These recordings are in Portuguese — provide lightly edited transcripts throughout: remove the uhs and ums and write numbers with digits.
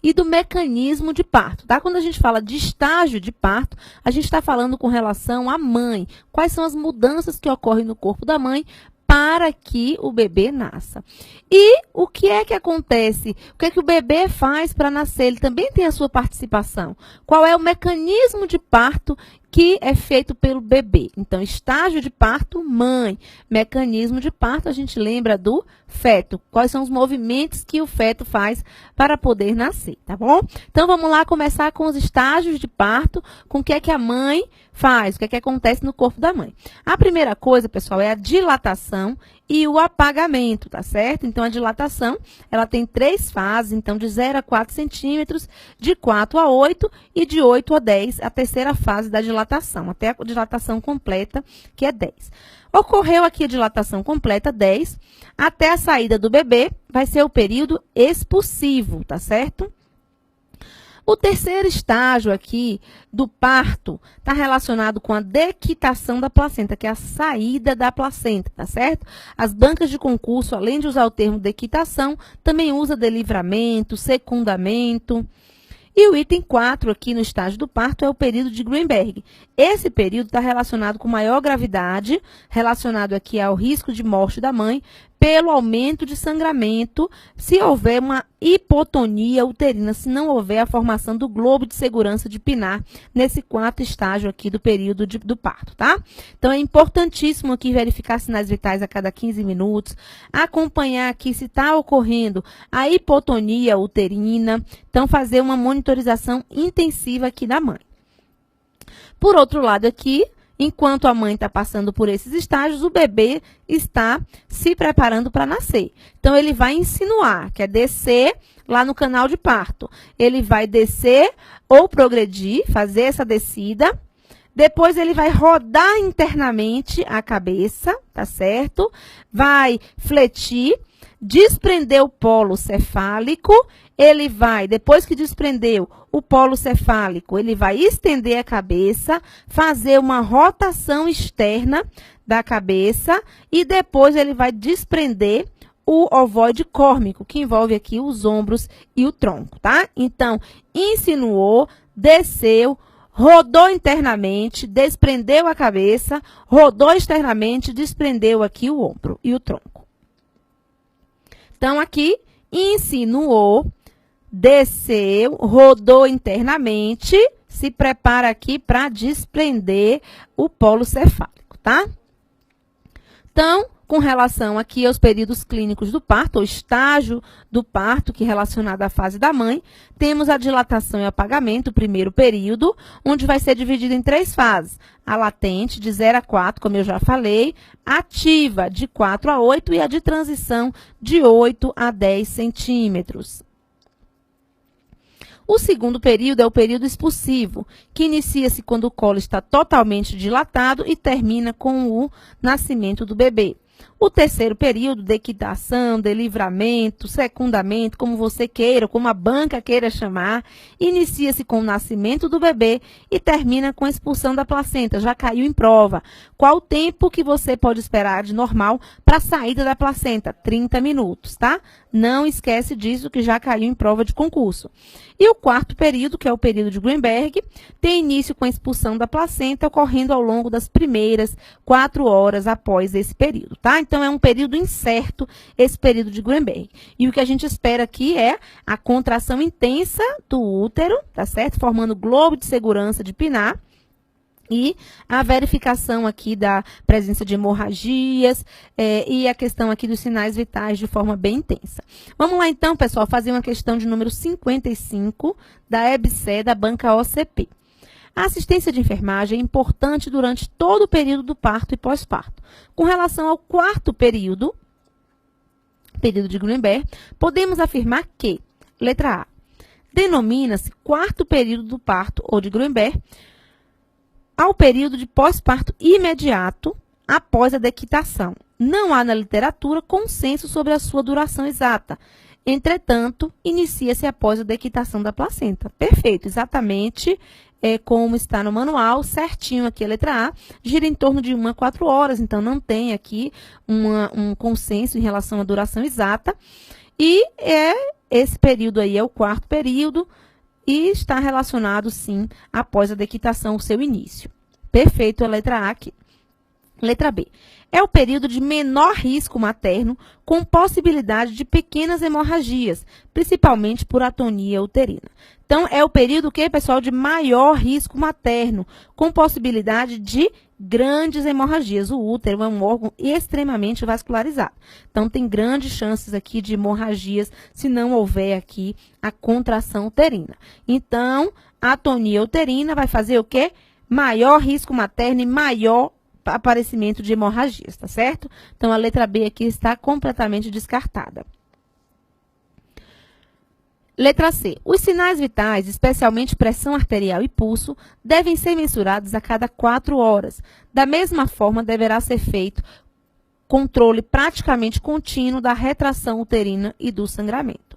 e do mecanismo de parto, tá? Quando a gente fala de estágio de parto, a gente está falando com relação à mãe. Quais são as mudanças que ocorrem no corpo da mãe para que o bebê nasça. E o que é que acontece? O que é que o bebê faz para nascer? Ele também tem a sua participação. Qual é o mecanismo de parto que é feito pelo bebê? Então, estágio de parto, mãe. Mecanismo de parto, a gente lembra do feto. Quais são os movimentos que o feto faz para poder nascer, tá bom? Então, vamos lá começar com os estágios de parto, com o que é que a mãe faz, o que é que acontece no corpo da mãe. A primeira coisa, pessoal, é a dilatação e o apagamento, tá certo? Então, a dilatação, ela tem 3 fases, então, de 0 a 4 centímetros, de 4 a 8 e de 8 a 10, a terceira fase da dilatação, até a dilatação completa, que é 10. Ocorreu aqui a dilatação completa, 10, até a saída do bebê, vai ser o período expulsivo, tá certo? O terceiro estágio aqui do parto está relacionado com a dequitação da placenta, que é a saída da placenta, tá certo? As bancas de concurso, além de usar o termo dequitação, também usa delivramento, secundamento. E o item 4 aqui no estágio do parto é o período de Greenberg. Esse período está relacionado com maior gravidade, relacionado aqui ao risco de morte da mãe, pelo aumento de sangramento, se houver uma hipotonia uterina, se não houver a formação do globo de segurança de Pinar, nesse 4º estágio aqui do período do parto, tá? Então, é importantíssimo aqui verificar sinais vitais a cada 15 minutos, acompanhar aqui se está ocorrendo a hipotonia uterina, então, fazer uma monitorização intensiva aqui da mãe. Por outro lado aqui, enquanto a mãe está passando por esses estágios, o bebê está se preparando para nascer. Então, ele vai insinuar, que é descer lá no canal de parto. Ele vai descer ou progredir, fazer essa descida. Depois, ele vai rodar internamente a cabeça, tá certo? Vai fletir, desprender o polo cefálico. Ele vai, depois que desprendeu o polo cefálico, ele vai estender a cabeça, fazer uma rotação externa da cabeça e depois ele vai desprender o ovoide córmico, que envolve aqui os ombros e o tronco, tá? Então, insinuou, desceu, rodou internamente, desprendeu a cabeça, rodou externamente, desprendeu aqui o ombro e o tronco. Então, aqui, insinuou, desceu, rodou internamente, se prepara aqui para desprender o polo cefálico, tá? Então, com relação aqui aos períodos clínicos do parto, ou estágio do parto, que é relacionado à fase da mãe, temos a dilatação e apagamento, o primeiro período, onde vai ser dividido em 3 fases. A latente, de 0 a 4, como eu já falei, ativa, de 4 a 8, e a de transição, de 8 a 10 centímetros. O segundo período é o período expulsivo, que inicia-se quando o colo está totalmente dilatado e termina com o nascimento do bebê. O terceiro período, dequitação, delivramento, secundamento, como você queira, como a banca queira chamar, inicia-se com o nascimento do bebê e termina com a expulsão da placenta. Já caiu em prova. Qual o tempo que você pode esperar de normal para a saída da placenta? 30 minutos, tá? Não esquece disso, que já caiu em prova de concurso. E o quarto período, que é o período de Greenberg, tem início com a expulsão da placenta, ocorrendo ao longo das primeiras 4 horas após esse período, tá? Então, é um período incerto, esse período de Greenberg. E o que a gente espera aqui é a contração intensa do útero, tá certo? Formando globo de segurança de Pinar. E a verificação aqui da presença de hemorragias e a questão aqui dos sinais vitais de forma bem intensa. Vamos lá então, pessoal, fazer uma questão de número 55 da EBSE, da banca OCP. A assistência de enfermagem é importante durante todo o período do parto e pós-parto. Com relação ao quarto período de Greenberg, podemos afirmar que, letra A, denomina-se quarto período do parto ou de Greenberg ao período de pós-parto imediato após a dequitação. Não há na literatura consenso sobre a sua duração exata. Entretanto, inicia-se após a dequitação da placenta. Perfeito, exatamente como está no manual, certinho aqui a letra A, gira em torno de 1 a 4 horas, então não tem aqui um consenso em relação à duração exata. E esse período aí é o quarto período e está relacionado, sim, após a dequitação, o seu início. Perfeito, a letra A aqui. Letra B. É o período de menor risco materno, com possibilidade de pequenas hemorragias, principalmente por atonia uterina. Então, é o período que, pessoal, de maior risco materno, com possibilidade de grandes hemorragias. O útero é um órgão extremamente vascularizado. Então, tem grandes chances aqui de hemorragias se não houver aqui a contração uterina. Então, a atonia uterina vai fazer o quê? Maior risco materno e maior aparecimento de hemorragias, tá certo? Então, a letra B aqui está completamente descartada. Letra C. Os sinais vitais, especialmente pressão arterial e pulso, devem ser mensurados a cada 4 horas. Da mesma forma, deverá ser feito controle praticamente contínuo da retração uterina e do sangramento.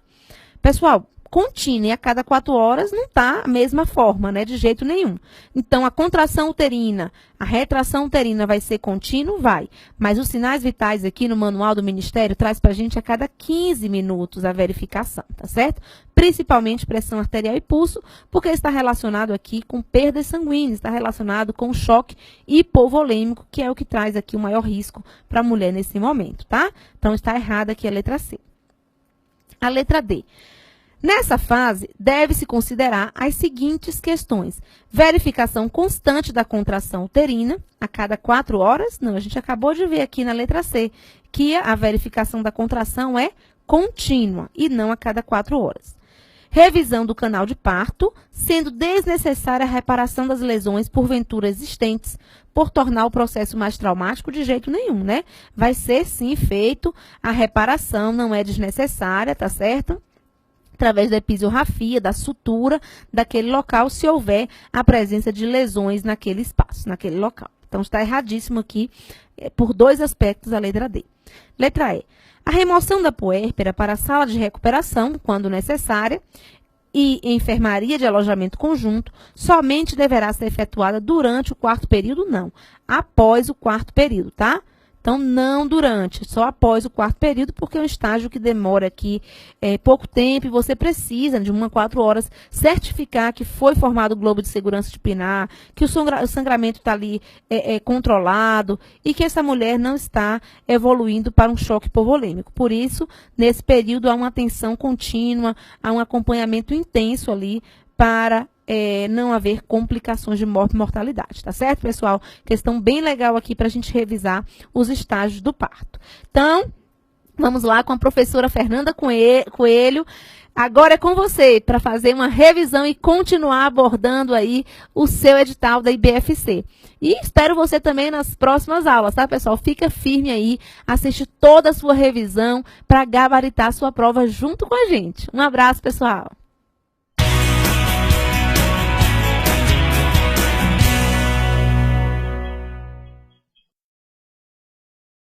Pessoal, contínuo e a cada 4 horas não está a mesma forma, né? De jeito nenhum. Então, a contração uterina, a retração uterina vai ser contínuo? Vai. Mas os sinais vitais aqui no manual do Ministério traz para a gente a cada 15 minutos a verificação, tá certo? Principalmente pressão arterial e pulso, porque está relacionado aqui com perdas sanguíneas, está relacionado com choque hipovolêmico, que é o que traz aqui o maior risco para a mulher nesse momento, tá? Então, está errada aqui a letra C. A letra D. Nessa fase, deve-se considerar as seguintes questões. Verificação constante da contração uterina a cada 4 horas. Não, a gente acabou de ver aqui na letra C que a verificação da contração é contínua e não a cada 4 horas. Revisão do canal de parto, sendo desnecessária a reparação das lesões porventura existentes, por tornar o processo mais traumático de jeito nenhum, né? Vai ser, sim, feito a reparação, não é desnecessária, tá certo? Através da episiografia, da sutura daquele local, se houver a presença de lesões naquele espaço, naquele local. Então, está erradíssimo aqui, por 2 aspectos, a letra D. Letra E. A remoção da puérpera para a sala de recuperação, quando necessária, e enfermaria de alojamento conjunto, somente deverá ser efetuada durante o 4º período, não. Após o 4º período, tá? Então, não durante, só após o 4º período, porque é um estágio que demora aqui pouco tempo e você precisa, de 1 a 4 horas, certificar que foi formado o globo de segurança de Pinar, que o sangramento está ali controlado e que essa mulher não está evoluindo para um choque hipovolêmico. Por isso, nesse período, há uma atenção contínua, há um acompanhamento intenso ali para não haver complicações de morte e mortalidade, tá certo, pessoal? Questão bem legal aqui para a gente revisar os estágios do parto. Então, vamos lá com a professora Fernanda Coelho. Agora é com você para fazer uma revisão e continuar abordando aí o seu edital da IBFC. E espero você também nas próximas aulas, tá, pessoal? Fica firme aí, assiste toda a sua revisão para gabaritar a sua prova junto com a gente. Um abraço, pessoal!